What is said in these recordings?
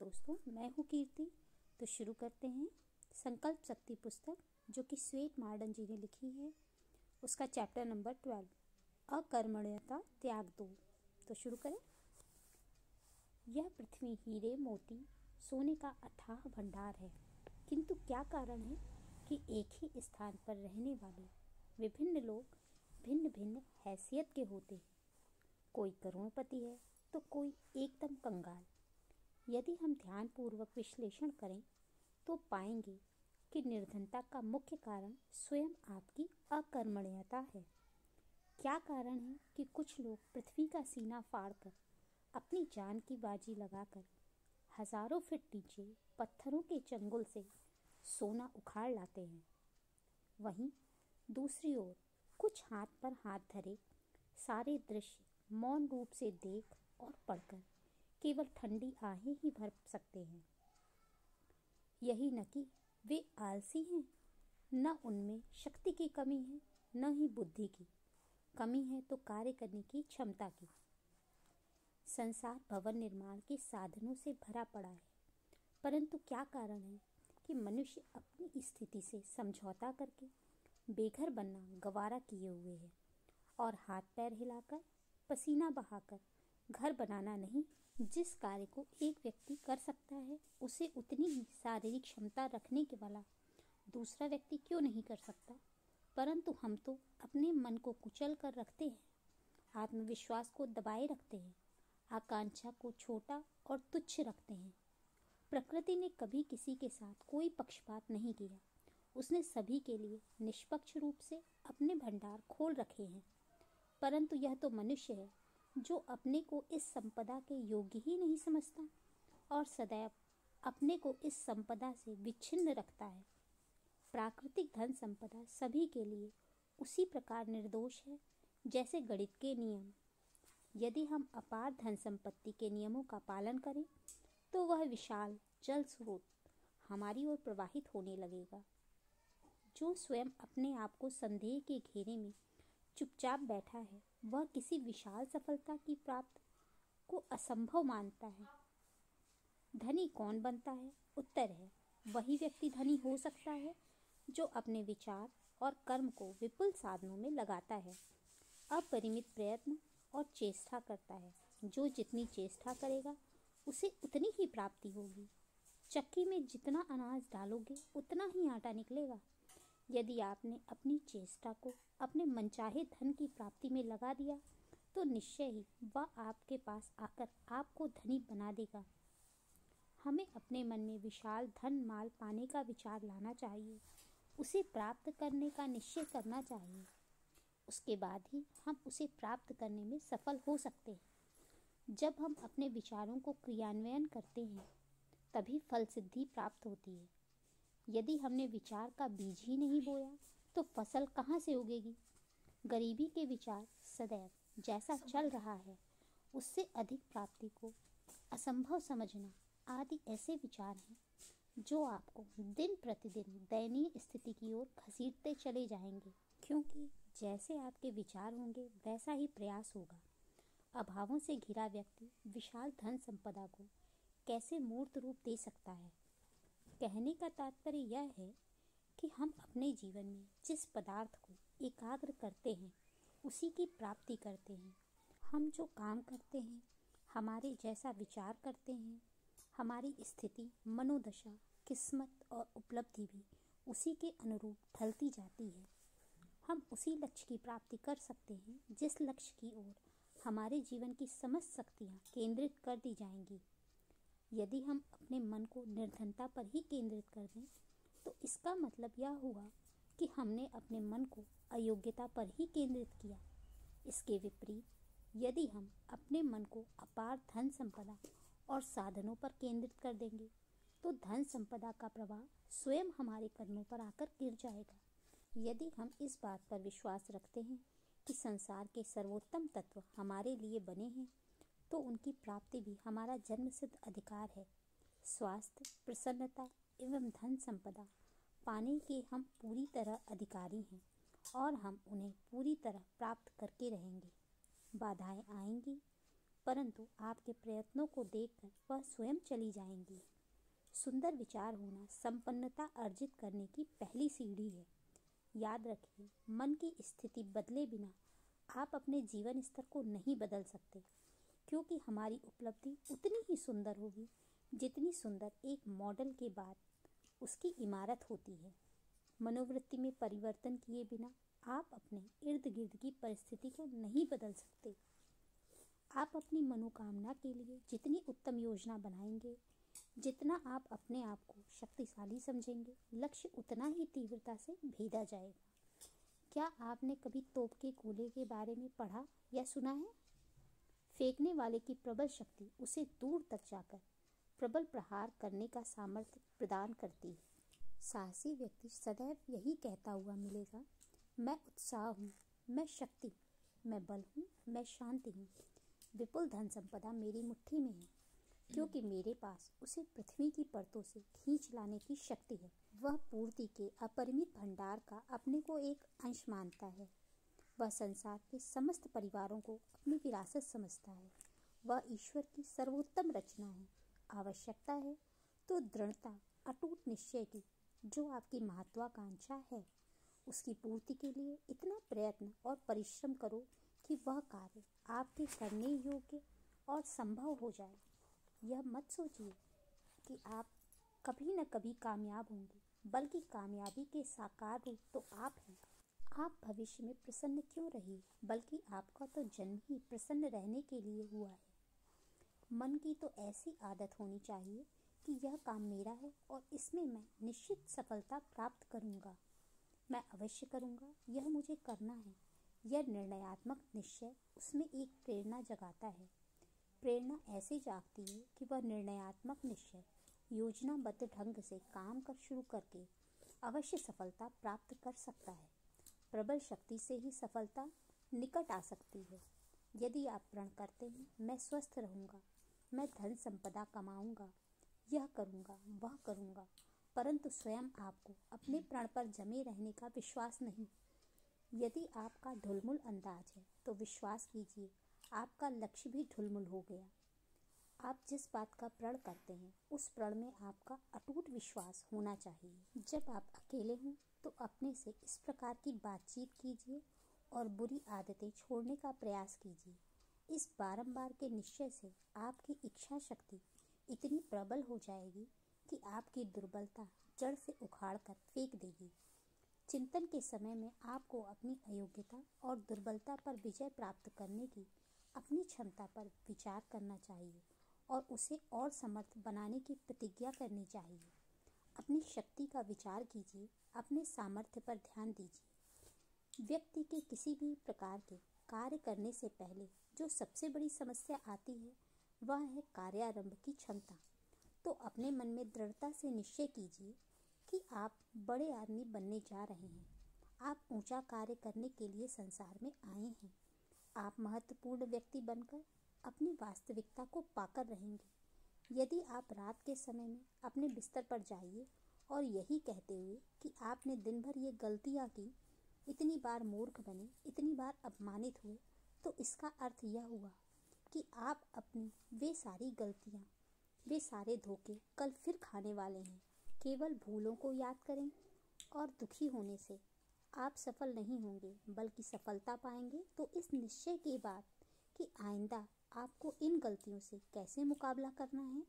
दोस्तों, मैं हूँ कीर्ति। तो शुरू करते हैं संकल्प शक्ति पुस्तक जो कि श्वेत मार्डन जी ने लिखी है, उसका चैप्टर नंबर 12 अकर्मण्यता त्याग दो। तो शुरू करें। यह पृथ्वी हीरे मोती सोने का अथाह भंडार है, किंतु क्या कारण है कि एक ही स्थान पर रहने वाले विभिन्न लोग भिन्न भिन्न हैसियत के होते हैं। कोई करोड़पति है तो कोई एकदम कंगाल। यदि हम ध्यानपूर्वक विश्लेषण करें तो पाएंगे कि निर्धनता का मुख्य कारण स्वयं आपकी अकर्मण्यता है। क्या कारण है कि कुछ लोग पृथ्वी का सीना फाड़कर अपनी जान की बाजी लगाकर हजारों फीट नीचे पत्थरों के चंगुल से सोना उखाड़ लाते हैं, वहीं दूसरी ओर कुछ हाथ पर हाथ धरे सारे दृश्य मौन रूप से देख और पढ़कर केवल ठंडी आहें ही भर सकते हैं। यही न कि वे आलसी हैं, न उनमें शक्ति की कमी है, न ही बुद्धि की कमी है, तो कार्य करने की क्षमता की। संसार भवन निर्माण के साधनों से भरा पड़ा है, परंतु क्या कारण है कि मनुष्य अपनी स्थिति से समझौता करके बेघर बनना गवारा किए हुए है और हाथ पैर हिलाकर पसीना बहाकर घर बनाना नहीं। जिस कार्य को एक व्यक्ति कर सकता है उसे उतनी ही शारीरिक क्षमता रखने के वाला दूसरा व्यक्ति क्यों नहीं कर सकता। परंतु हम तो अपने मन को कुचल कर रखते हैं, आत्मविश्वास को दबाए रखते हैं, आकांक्षा को छोटा और तुच्छ रखते हैं। प्रकृति ने कभी किसी के साथ कोई पक्षपात नहीं किया, उसने सभी के लिए निष्पक्ष रूप से अपने भंडार खोल रखे हैं। परंतु यह तो मनुष्य है जो अपने को इस संपदा के योग्य ही नहीं समझता और सदैव अपने को इस संपदा से विच्छिन्न रखता है। प्राकृतिक धन संपदा सभी के लिए उसी प्रकार निर्दोष है जैसे गणित के नियम। यदि हम अपार धन संपत्ति के नियमों का पालन करें तो वह विशाल जल स्रोत हमारी ओर प्रवाहित होने लगेगा। जो स्वयं अपने आप को संदेह के घेरे में चुपचाप बैठा है वह किसी विशाल सफलता की प्राप्त को असंभव मानता है। धनी कौन बनता है? उत्तर है वही व्यक्ति धनी हो सकता है जो अपने विचार और कर्म को विपुल साधनों में लगाता है, अपरिमित प्रयत्न और चेष्टा करता है। जो जितनी चेष्टा करेगा उसे उतनी ही प्राप्ति होगी। चक्की में जितना अनाज डालोगे उतना ही आटा निकलेगा। यदि आपने अपनी चेष्टा को अपने मनचाहे धन की प्राप्ति में लगा दिया तो निश्चय ही वह आपके पास आकर आपको धनी बना देगा। हमें अपने मन में विशाल धन माल पाने का विचार लाना चाहिए, उसे प्राप्त करने का निश्चय करना चाहिए। उसके बाद ही हम उसे प्राप्त करने में सफल हो सकते हैं। जब हम अपने विचारों को क्रियान्वयन करते हैं तभी फल सिद्धि प्राप्त होती है। यदि हमने विचार का बीज ही नहीं बोया तो फसल कहाँ से उगेगी। गरीबी के विचार सदैव जैसा चल रहा है उससे अधिक प्राप्ति को असंभव समझना आदि ऐसे विचार हैं जो आपको दिन प्रतिदिन दयनीय स्थिति की ओर घसीटते चले जाएंगे, क्योंकि जैसे आपके विचार होंगे वैसा ही प्रयास होगा। अभावों से घिरा व्यक्ति विशाल धन संपदा को कैसे मूर्त रूप दे सकता है। कहने का तात्पर्य यह है कि हम अपने जीवन में जिस पदार्थ को एकाग्र करते हैं उसी की प्राप्ति करते हैं। हम जो काम करते हैं, हमारे जैसा विचार करते हैं, हमारी स्थिति, मनोदशा, किस्मत और उपलब्धि भी उसी के अनुरूप ढलती जाती है। हम उसी लक्ष्य की प्राप्ति कर सकते हैं जिस लक्ष्य की ओर हमारे जीवन की समस्त शक्तियाँ केंद्रित कर दी जाएंगी। यदि हम अपने मन को निर्धनता पर ही केंद्रित कर दें तो इसका मतलब यह हुआ कि हमने अपने मन को अयोग्यता पर ही केंद्रित किया। इसके विपरीत यदि हम अपने मन को अपार धन संपदा और साधनों पर केंद्रित कर देंगे तो धन संपदा का प्रवाह स्वयं हमारे कर्मों पर आकर गिर जाएगा। यदि हम इस बात पर विश्वास रखते हैं कि संसार के सर्वोत्तम तत्व हमारे लिए बने हैं तो उनकी प्राप्ति भी हमारा जन्मसिद्ध अधिकार है। स्वास्थ्य, प्रसन्नता एवं धन संपदा पाने के हम पूरी तरह अधिकारी हैं और हम उन्हें पूरी तरह प्राप्त करके रहेंगे। बाधाएं आएंगी परंतु आपके प्रयत्नों को देखकर वह स्वयं चली जाएंगी। सुंदर विचार होना संपन्नता अर्जित करने की पहली सीढ़ी है। याद रखिए, मन की स्थिति बदले बिना आप अपने जीवन स्तर को नहीं बदल सकते, क्योंकि हमारी उपलब्धि उतनी ही सुंदर होगी जितनी सुंदर एक मॉडल के बाद उसकी इमारत होती है। मनोवृत्ति में परिवर्तन किए बिना आप अपने इर्द गिर्द की परिस्थिति को नहीं बदल सकते। आप अपनी मनोकामना के लिए जितनी उत्तम योजना बनाएंगे, जितना आप अपने आप को शक्तिशाली समझेंगे, लक्ष्य उतना ही तीव्रता से भेदा जाएगा। क्या आपने कभी तोप के गोले के बारे में पढ़ा या सुना है? फेंकने वाले की प्रबल शक्ति उसे दूर तक जाकर प्रबल प्रहार करने का सामर्थ्य प्रदान करती है। साहसी व्यक्ति सदैव यही कहता हुआ मिलेगा, मैं उत्साह हूँ, मैं शक्ति, मैं बल हूँ, मैं शांति हूँ। विपुल धन संपदा मेरी मुट्ठी में है, क्योंकि मेरे पास उसे पृथ्वी की परतों से खींच लाने की शक्ति है। वह पूर्ति के अपरिमित भंडार का अपने को एक अंश मानता है। वह संसार के समस्त परिवारों को अपनी विरासत समझता है। वह ईश्वर की सर्वोत्तम रचना है। आवश्यकता है तो दृढ़ता, अटूट निश्चय की, जो आपकी महत्वाकांक्षा है, उसकी पूर्ति के लिए इतना प्रयत्न और परिश्रम करो कि वह कार्य आपके करने योग्य और संभव हो जाए। यह मत सोचिए कि आप कभी न कभी कामयाब होंगे, बल्कि कामयाबी के साकार रूप तो आप हैं। आप भविष्य में प्रसन्न क्यों रहिए, बल्कि आपका तो जन्म ही प्रसन्न रहने के लिए हुआ है। मन की तो ऐसी आदत होनी चाहिए कि यह काम मेरा है और इसमें मैं निश्चित सफलता प्राप्त करूंगा। मैं अवश्य करूंगा, यह मुझे करना है। यह निर्णयात्मक निश्चय उसमें एक प्रेरणा जगाता है। प्रेरणा ऐसे जागती है कि वह निर्णयात्मक निश्चय योजनाबद्ध ढंग से काम कर शुरू करके अवश्य सफलता प्राप्त कर सकता है। प्रबल शक्ति से ही सफलता निकट आ सकती है। यदि आप प्रण करते हैं, मैं स्वस्थ रहूंगा, मैं धन संपदा कमाऊंगा, यह करूंगा, वह करूंगा, परंतु स्वयं आपको अपने प्रण पर जमे रहने का विश्वास नहीं। यदि आपका ढुलमुल अंदाज है तो विश्वास कीजिए, आपका लक्ष्य भी ढुलमुल हो गया। आप जिस बात का प्रण करते हैं, उस प्रण में आपका अटूट विश्वास होना चाहिए। जब आप अकेले हों तो अपने से इस प्रकार की बातचीत कीजिए और बुरी आदतें छोड़ने का प्रयास कीजिए। इस बारंबार के निश्चय से आपकी इच्छा शक्ति इतनी प्रबल हो जाएगी कि आपकी दुर्बलता जड़ से उखाड़ कर फेंक देगी। चिंतन के समय में आपको अपनी अयोग्यता और दुर्बलता पर विजय प्राप्त करने की अपनी क्षमता पर विचार करना चाहिए और उसे और समर्थ बनाने की प्रतिज्ञा करनी चाहिए। अपनी शक्ति का विचार कीजिए, अपने सामर्थ्य पर ध्यान दीजिए। व्यक्ति के किसी भी प्रकार के कार्य करने से पहले जो सबसे बड़ी समस्या आती है, वह है कार्यारंभ की क्षमता। तो अपने मन में दृढ़ता से निश्चय कीजिए कि आप बड़े आदमी बनने जा रहे हैं। आप ऊंचा कार्य करने के लिए संसार में आए हैं। आप महत्वपूर्ण व्यक्ति बनकर अपनी वास्तविकता को पाकर रहेंगे। यदि आप रात के समय में अपने बिस्तर पर जाइए और यही कहते हुए कि आपने दिन भर ये गलतियाँ की, इतनी बार मूर्ख बने, इतनी बार अपमानित हुए, तो इसका अर्थ यह हुआ कि आप अपनी वे सारी गलतियाँ, वे सारे धोखे कल फिर खाने वाले हैं। केवल भूलों को याद करें और दुखी होने से आप सफल नहीं होंगे, बल्कि सफलता पाएंगे तो इस निश्चय के बाद कि आइंदा आपको इन गलतियों से कैसे मुकाबला करना है।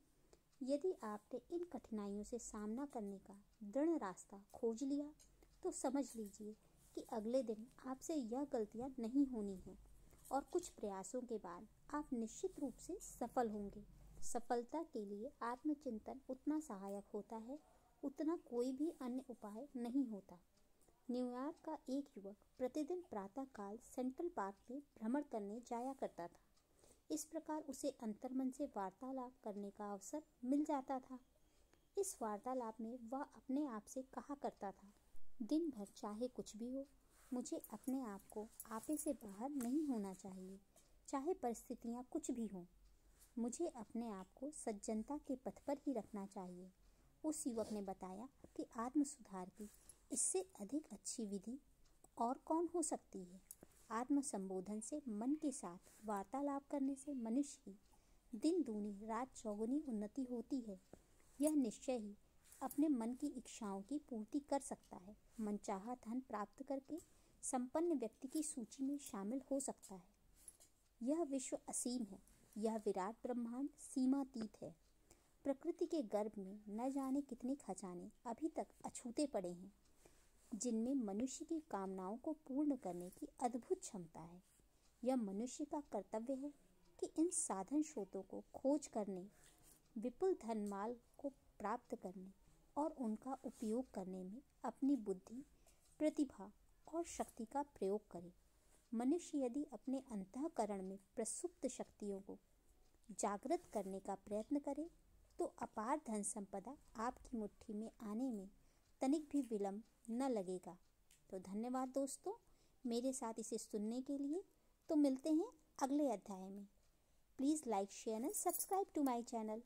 यदि आपने इन कठिनाइयों से सामना करने का दृढ़ रास्ता खोज लिया तो समझ लीजिए कि अगले दिन आपसे यह गलतियां नहीं होनी हैं और कुछ प्रयासों के बाद आप निश्चित रूप से सफल होंगे। सफलता के लिए आत्मचिंतन उतना सहायक होता है उतना कोई भी अन्य उपाय नहीं होता। न्यूयॉर्क का एक युवक प्रतिदिन प्रातःकाल सेंट्रल पार्क में भ्रमण करने जाया करता था। इस प्रकार उसे अंतर्मन से वार्तालाप करने का अवसर मिल जाता था। इस वार्तालाप में वह अपने आप से कहा करता था, दिन भर चाहे कुछ भी हो, मुझे अपने आप को आपे से बाहर नहीं होना चाहिए। चाहे परिस्थितियाँ कुछ भी हों, मुझे अपने आप को सज्जनता के पथ पर ही रखना चाहिए। उस युवक ने बताया कि आत्म सुधार की इससे अधिक अच्छी विधि और कौन हो सकती है। आत्म संबोधन से, मन के साथ वार्तालाप करने से मनुष्य की दिन दूनी रात चौगुनी उन्नति होती है। यह निश्चय ही अपने मन की इच्छाओं की पूर्ति कर सकता है। मनचाहा धन प्राप्त करके संपन्न व्यक्ति की सूची में शामिल हो सकता है। यह विश्व असीम है। यह विराट ब्रह्मांड सीमातीत है। प्रकृति के गर्भ में न जाने कितने खजाने अभी तक अछूते पड़े हैं, जिनमें मनुष्य की कामनाओं को पूर्ण करने की अद्भुत क्षमता है। यह मनुष्य का कर्तव्य है कि इन साधन स्रोतों को खोज करने, विपुल धनमाल को प्राप्त करने और उनका उपयोग करने में अपनी बुद्धि, प्रतिभा और शक्ति का प्रयोग करे। मनुष्य यदि अपने अंतःकरण में प्रसुप्त शक्तियों को जागृत करने का प्रयत्न करे तो अपार धन संपदा आपकी मुट्ठी में आने में तनिक भी विलंब न लगेगा। तो धन्यवाद दोस्तों मेरे साथ इसे सुनने के लिए। तो मिलते हैं अगले अध्याय में। Please like, share and subscribe to my channel.